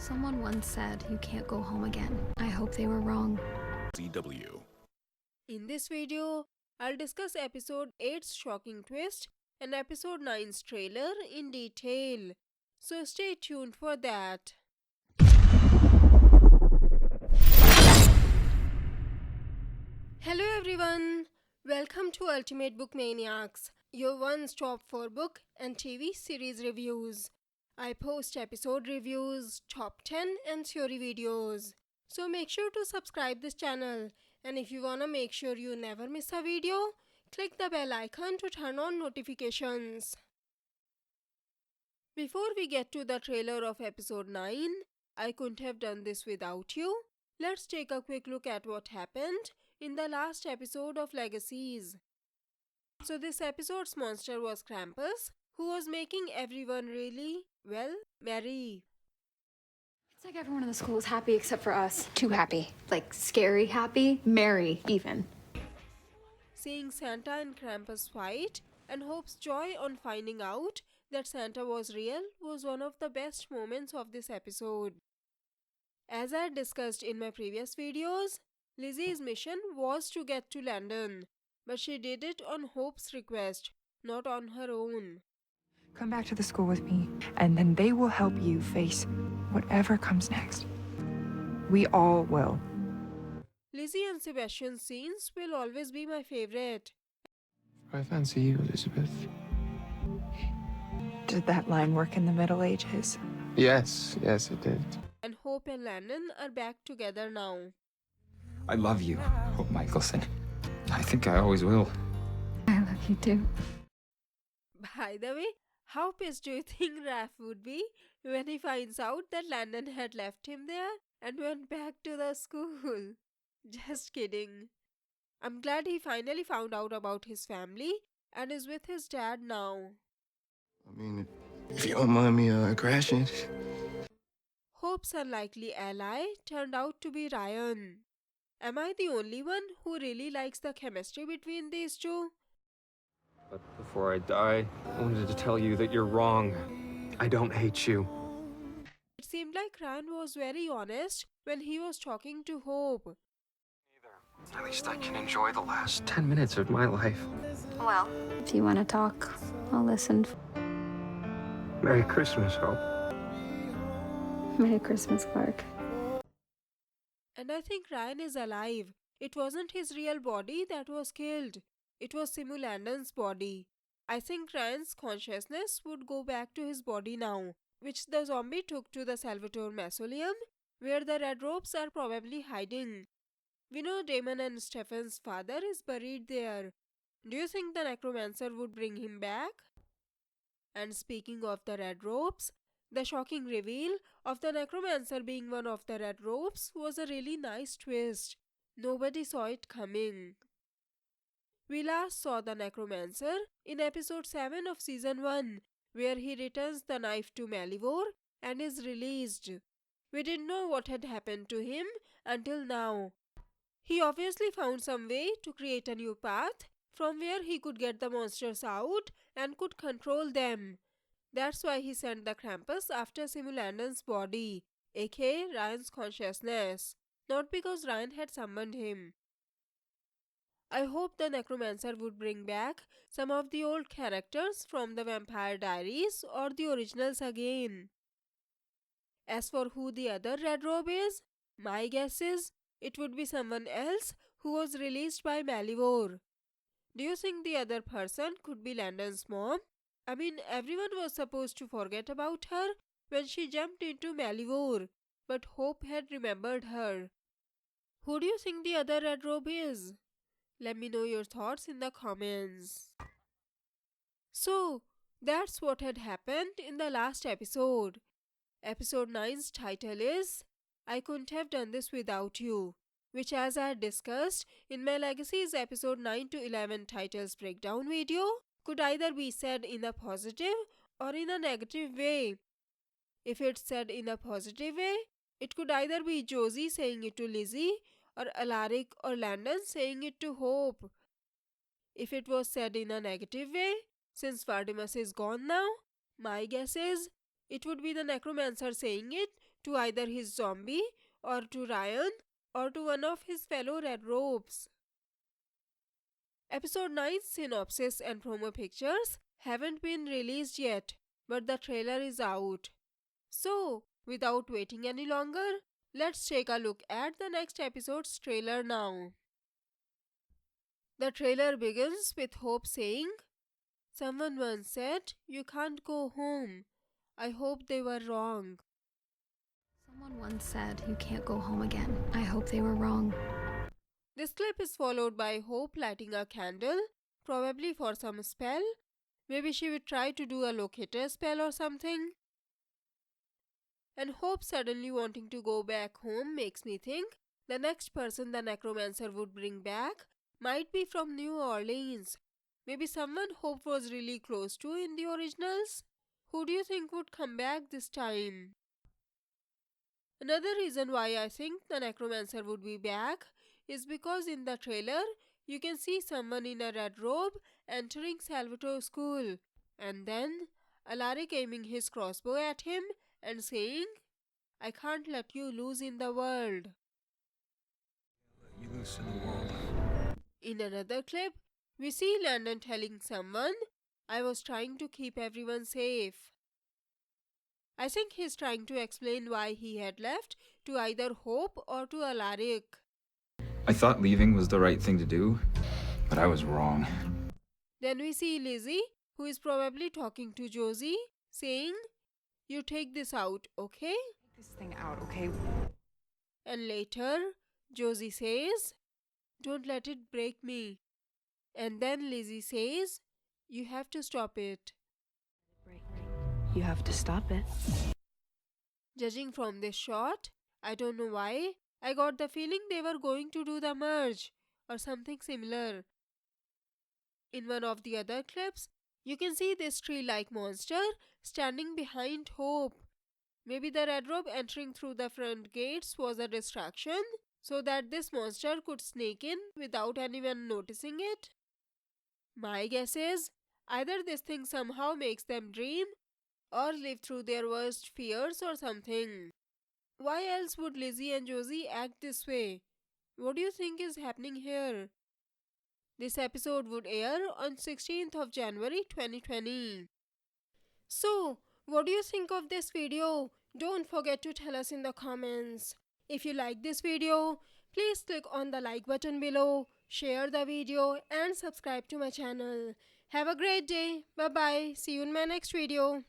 Someone once said you can't go home again. I hope they were wrong. CW. In this video, I'll discuss episode 8's shocking twist and episode 9's trailer in detail. So stay tuned for that. Hello everyone! Welcome to Ultimate Book Maniacs, your one-stop for book and TV series reviews. I post episode reviews, top 10 and theory videos. So make sure to subscribe this channel, and if you wanna make sure you never miss a video, click the bell icon to turn on notifications. Before we get to the trailer of episode 9, I couldn't have done this without you. Let's take a quick look at what happened in the last episode of Legacies. So this episode's monster was Krampus, who was making everyone really, well, merry. It's like everyone in the school is happy except for us. Too happy. Like scary happy, merry even. Seeing Santa and Krampus fight and Hope's joy on finding out that Santa was real was one of the best moments of this episode. As I discussed in my previous videos, Lizzie's mission was to get to London, but she did it on Hope's request, not on her own. Come back to the school with me, and then they will help you face whatever comes next. We all will. Lizzie and Sebastian's scenes will always be my favorite. I fancy you, Elizabeth. Did that line work in the Middle Ages? Yes, it did. And Hope and Landon are back together now. I love you, Hope Michelson. I think I always will. I love you too. By the way, how pissed do you think Raph would be when he finds out that Landon had left him there and went back to the school? Just kidding. I'm glad he finally found out about his family and is with his dad now. I mean, if you don't mind me crashing. Hope's unlikely ally turned out to be Ryan. Am I the only one who really likes the chemistry between these two? But before I die, I wanted to tell you that you're wrong. I don't hate you. It seemed like Ryan was very honest when he was talking to Hope. At least I can enjoy the last 10 minutes of my life. Well, if you want to talk, I'll listen. Merry Christmas, Hope. Merry Christmas, Clark. And I think Ryan is alive. It wasn't his real body that was killed. It was Simu Landon's body. I think Ryan's consciousness would go back to his body now, which the zombie took to the Salvatore Mausoleum, where the Red Robes are probably hiding. We know Damon and Stefan's father is buried there. Do you think the necromancer would bring him back? And speaking of the Red Robes, the shocking reveal of the necromancer being one of the Red Robes was a really nice twist. Nobody saw it coming. We last saw the necromancer in episode 7 of season 1, where he returns the knife to Malivore and is released. We didn't know what had happened to him until now. He obviously found some way to create a new path from where he could get the monsters out and could control them. That's why he sent the Krampus after Simu Landon's body, aka Ryan's consciousness, not because Ryan had summoned him. I hope the necromancer would bring back some of the old characters from the Vampire Diaries or the originals again. As for who the other Red Robe is, my guess is it would be someone else who was released by Malivore. Do you think the other person could be Landon's mom? I mean, everyone was supposed to forget about her when she jumped into Malivore, but Hope had remembered her. Who do you think the other Red Robe is? Let me know your thoughts in the comments. So, that's what had happened in the last episode. Episode 9's title is I Couldn't Have Done This Without You, which, as I had discussed in my Legacies episode 9 to 11 titles breakdown video, could either be said in a positive or in a negative way. If it's said in a positive way, it could either be Josie saying it to Lizzie or Alaric or Landon saying it to Hope. If it was said in a negative way, since Vardimus is gone now, my guess is it would be the necromancer saying it to either his zombie, or to Ryan, or to one of his fellow Red Robes. Episode 9's synopsis and promo pictures haven't been released yet, but the trailer is out. So, without waiting any longer, let's take a look at the next episode's trailer now. The trailer begins with Hope saying, "Someone once said, you can't go home. I hope they were wrong." Someone once said you can't go home again. I hope they were wrong. This clip is followed by Hope lighting a candle, probably for some spell. Maybe she would try to do a locator spell or something. And Hope suddenly wanting to go back home makes me think the next person the necromancer would bring back might be from New Orleans. Maybe someone Hope was really close to in the originals. Who do you think would come back this time? Another reason why I think the necromancer would be back is because in the trailer you can see someone in a red robe entering Salvatore's school, and then Alaric aiming his crossbow at him and saying, "I can't let you lose in the world." You lose in the world. In another clip, we see Landon telling someone, "I was trying to keep everyone safe." I think he's trying to explain why he had left to either Hope or to Alaric. I thought leaving was the right thing to do, but I was wrong. Then we see Lizzie, who is probably talking to Josie, saying, "You take this out, okay?" Take this thing out, okay? And later, Josie says, "Don't let it break me." And then Lizzie says, "You have to stop it." You have to stop it. Judging from this shot, I don't know why, I got the feeling they were going to do the merge or something similar. In one of the other clips, you can see this tree-like monster standing behind Hope. Maybe the red robe entering through the front gates was a distraction so that this monster could sneak in without anyone noticing it. My guess is either this thing somehow makes them dream or live through their worst fears or something. Why else would Lizzie and Josie act this way? What do you think is happening here? This episode would air on 16th of January 2020. So, what do you think of this video? Don't forget to tell us in the comments. If you like this video, please click on the like button below, share the video and subscribe to my channel. Have a great day. Bye bye. See you in my next video.